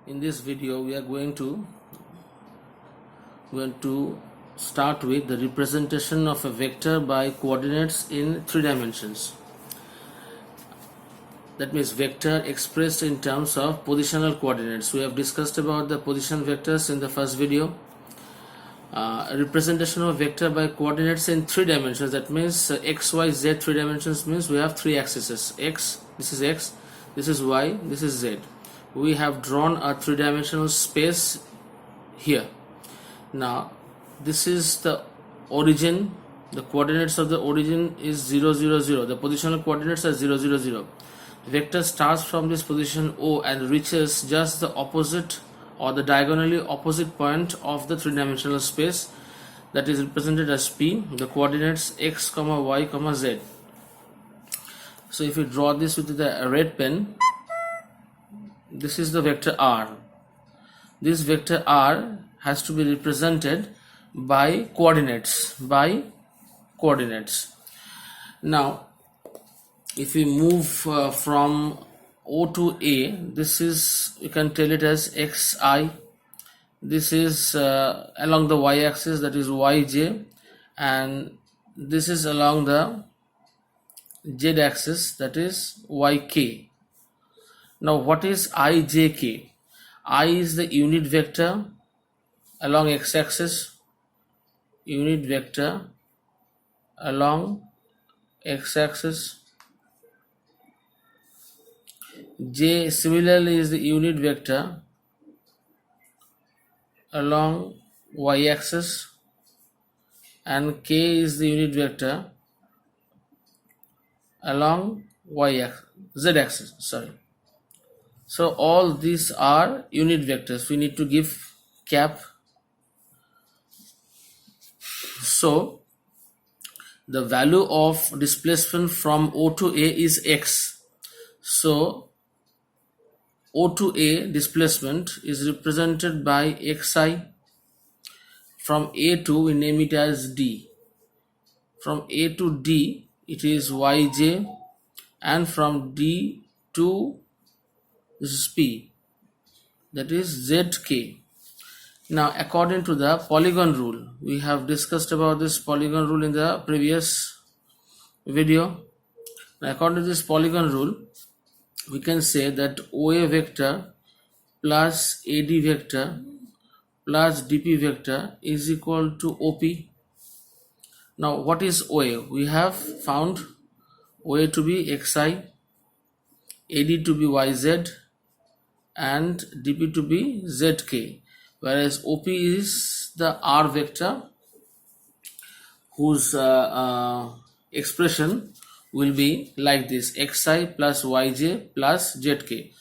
In this video we are going to start with the representation of a vector by coordinates in 3 dimensions. That means vector expressed in terms of positional coordinates. We have discussed about the position vectors in the first video. Representation of vector by coordinates in 3 dimensions, that means x, y, z. 3 dimensions means we have 3 axes. X, this is y, this is z. We have drawn a 3-dimensional space here. Now this is the origin. The coordinates of the origin is 0 0 0. The positional coordinates are 0 0 0. Vector starts from this position O and reaches just the opposite or the diagonally opposite point of the 3-dimensional space, that is represented as P. The coordinates x, y, z. So if you draw this with the red pen, this is the vector R. This vector R has to be represented by coordinates. Now if we move from O to A, this is, you can tell it as xi. This is along the y-axis, that is yj, and this is along the z-axis, that is yk. Now what is ijk? I is the unit vector along x-axis, unit vector along x-axis. J similarly is the unit vector along y-axis, and k is the unit vector along z-axis. So all these are unit vectors. We need to give cap. So the value of displacement from O to A is x. So O to A displacement is represented by xi. From A to, we name it as d. From A to d it is yj, and from d to this is P, that is zk. Now according to the polygon rule, we have discussed about this polygon rule in the previous video. Now according to this polygon rule, we can say that OA vector plus AD vector plus DP vector is equal to OP. Now what is OA? We have found OA to be xi, AD to be yz, and DP to be zk, whereas OP is the R vector whose expression will be like this: xi plus yj plus zk.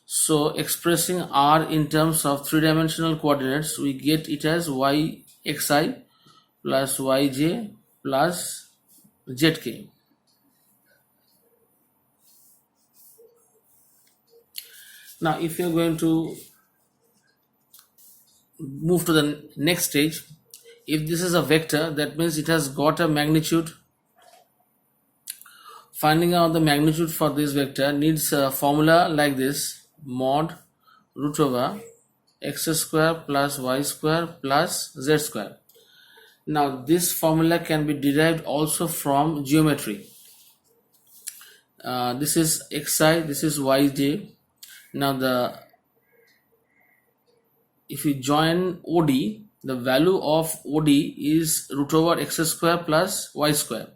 So expressing R in terms of 3-dimensional coordinates, we get it as yxi plus yj plus zk. Now if you are going to move to the next stage, if this is a vector, that means it has got a magnitude. Finding out the magnitude for this vector needs a formula like this: mod root over x square plus y square plus z square. Now this formula can be derived also from geometry. This is xi, this is yj. Now if we join OD, the value of OD is root over x square plus y square.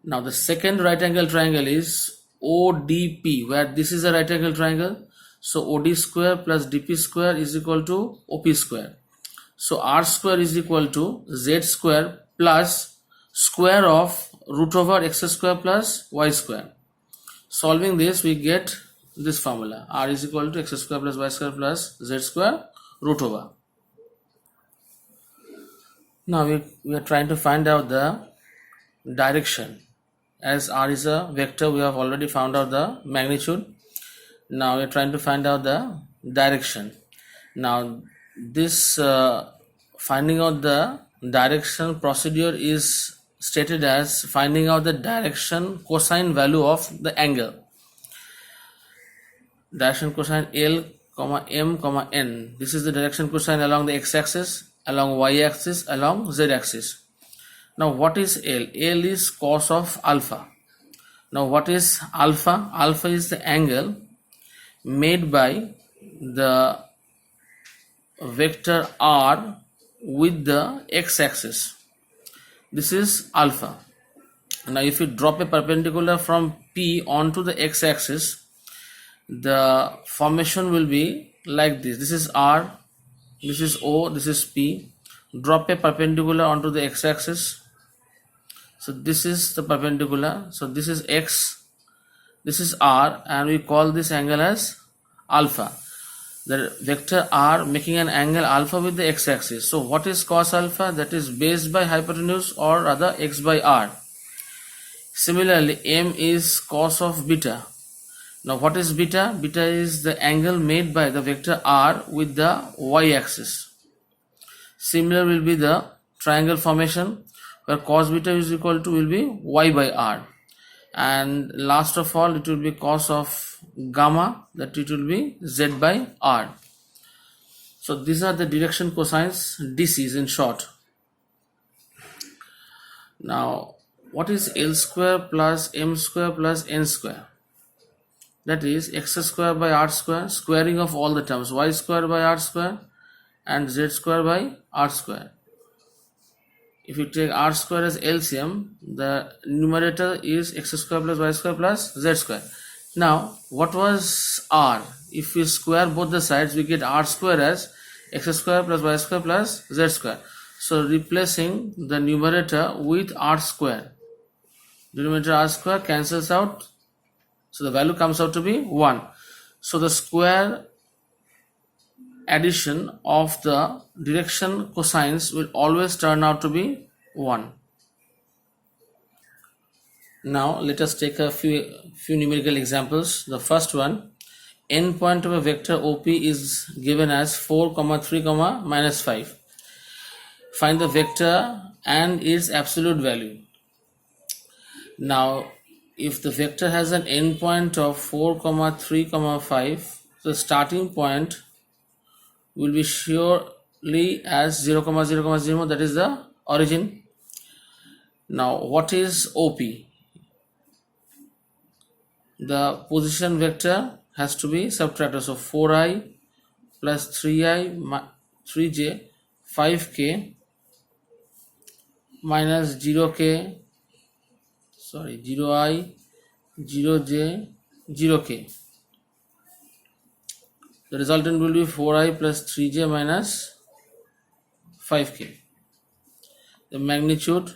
Now the second right angle triangle is ODP, where this is a right angle triangle. So OD square plus DP square is equal to OP square. So R square is equal to Z square plus square of root over x square plus y square. Solving this, we get this formula: R is equal to x square plus y square plus z square root over. Now we are trying to find out the direction. As R is a vector, we have already found out the magnitude. Now we are trying to find out the direction. Now this finding out the direction procedure is stated as finding out the direction cosine value of the angle. Direction cosine L comma m comma n. This is the direction cosine along the x-axis, along y-axis, along z-axis. Now what is L? L is cos of alpha. Now what is alpha? Alpha is the angle made by the vector r with the x-axis. This is alpha. Now if you drop a perpendicular from P onto the x-axis, the formation will be like this. This is R, this is O, this is P. Drop a perpendicular onto the x-axis. So this is the perpendicular. So this is x, this is r, and we call this angle as alpha. The vector r making an angle alpha with the x-axis. So what is cos alpha? That is base by hypotenuse, or rather x by r. Similarly, m is cos of beta. Now what is beta? Beta is the angle made by the vector r with the y-axis. Similar will be the triangle formation, where cos beta is equal to will be y by r. And last of all, it will be cos of gamma, that it will be z by r. So these are the direction cosines, DCs in short. Now what is L square plus m square plus n square? That is x square by r square, squaring of all the terms, y square by r square and z square by r square. If you take r square as LCM, the numerator is x square plus y square plus z square. Now what was r? If we square both the sides, we get r square as x square plus y square plus z square. So replacing the numerator with r square, denominator r square cancels out, so the value comes out to be 1. So the square addition of the direction cosines will always turn out to be 1. Now let us take a few numerical examples. The first one, n point of a vector OP is given as 4, 3, minus 5. Find the vector and its absolute value. Now if the vector has an end point of 4, 3, 5, the starting point will be surely as 0, 0, 0, that is the origin. Now what is OP? The position vector has to be subtracted. So 4i plus 3i, 3j, 5k minus 0k, 0i, 0j, 0k. The resultant will be 4i plus 3j minus 5k. The magnitude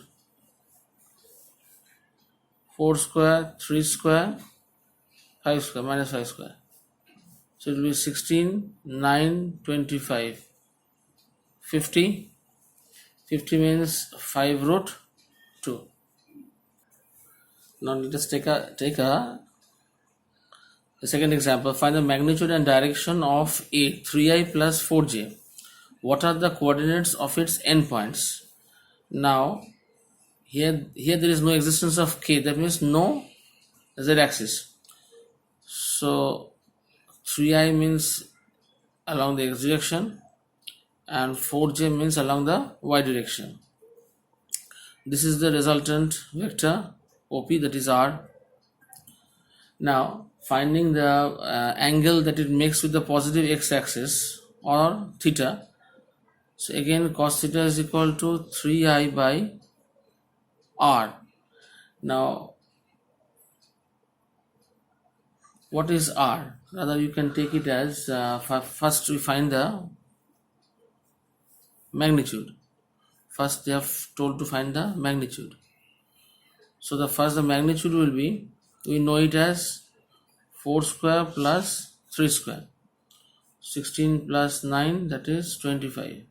4 square, 3 square, 5 square, minus 5 square. So it will be 16, 9, 25, 50. 50 means 5 root 2. Now let us take a second example. Find the magnitude and direction of 8, 3i plus 4j. What are the coordinates of its endpoints? Now here there is no existence of k, that means no z-axis. So 3i means along the x direction and 4j means along the y direction. This is the resultant vector OP, that is r. Now finding the angle that it makes with the positive x-axis, or theta. So again cos theta is equal to 3i by r. Now what is r? Rather you can take it as first we find the magnitude. First they have told to find the magnitude. So the magnitude will be, we know it as 4 square plus 3 square, 16 plus 9, that is 25.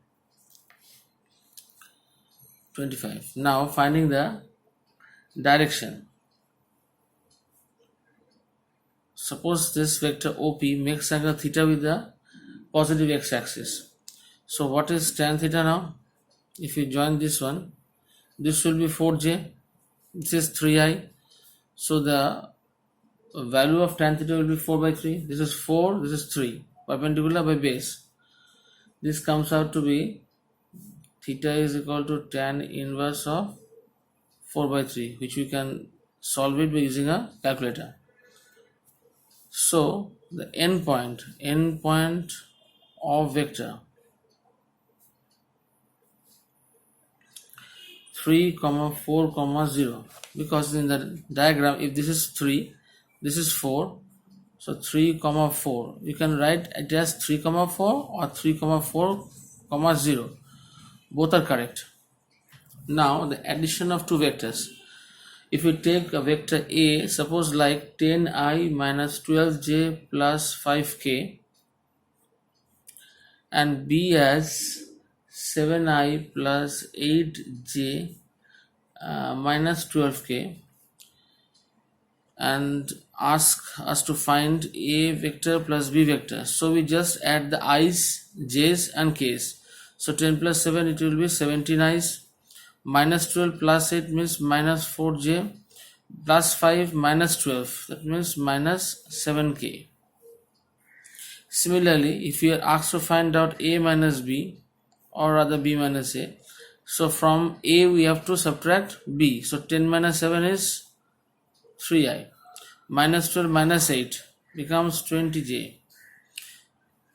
Now finding the direction. Suppose this vector OP makes angle theta with the positive x-axis. So what is tan theta now? If you join this one, this will be 4j, this is 3i. So the value of tan theta will be 4 by 3. This is 4, this is 3. perpendicular by base. This comes out to be theta is equal to tan inverse of 4 by 3, which we can solve it by using a calculator. So the endpoint of vector 3, 4, 0, because in the diagram, if this is 3, this is 4, so 3, 4, you can write it as 3, 4 or 3, 4, 0. Both are correct. Now the addition of two vectors. If we take a vector A, suppose like 10i minus 12j plus 5k, and B as 7i plus 8j minus 12k, and ask us to find A vector plus B vector. So we just add the i's, j's and k's. So 10 plus 7, it will be 17 i's, minus 12 plus 8 means minus 4j, plus 5 minus 12, that means minus 7k. Similarly, if we are asked to find out A minus B, or rather B minus A, so from A we have to subtract B. So 10 minus 7 is 3i, minus 12 minus 8 becomes 20j,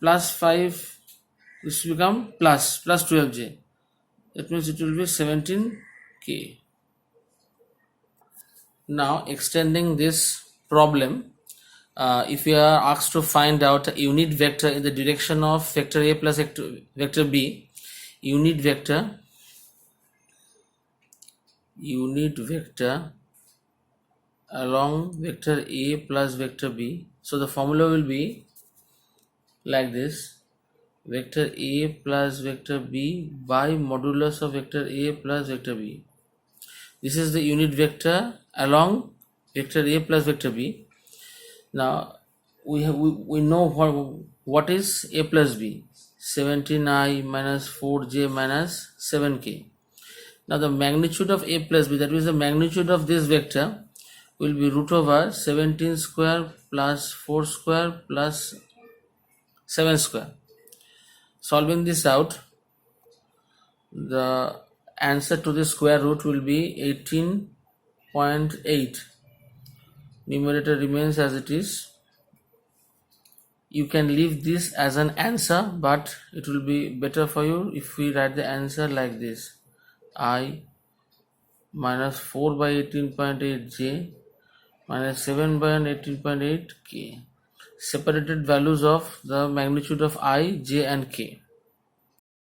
plus 5, this will become plus 12j, that means it will be 17k. Now extending this problem, if we are asked to find out a unit vector in the direction of vector A plus vector B, unit vector along vector A plus vector B. So the formula will be like this: vector A plus vector B by modulus of vector A plus vector B. This is the unit vector along vector A plus vector B. Now we know what is A plus B: 17i minus 4j minus 7k. Now the magnitude of A plus B, that means the magnitude of this vector, will be root over 17 square plus 4 square plus 7 square. Solving this out, the answer to the square root will be 18.8. Numerator remains as it is. You can leave this as an answer, but it will be better for you if we write the answer like this: I minus 4 by 18.8j minus 7 by 18.8k. Separated values of the magnitude of I, j and k.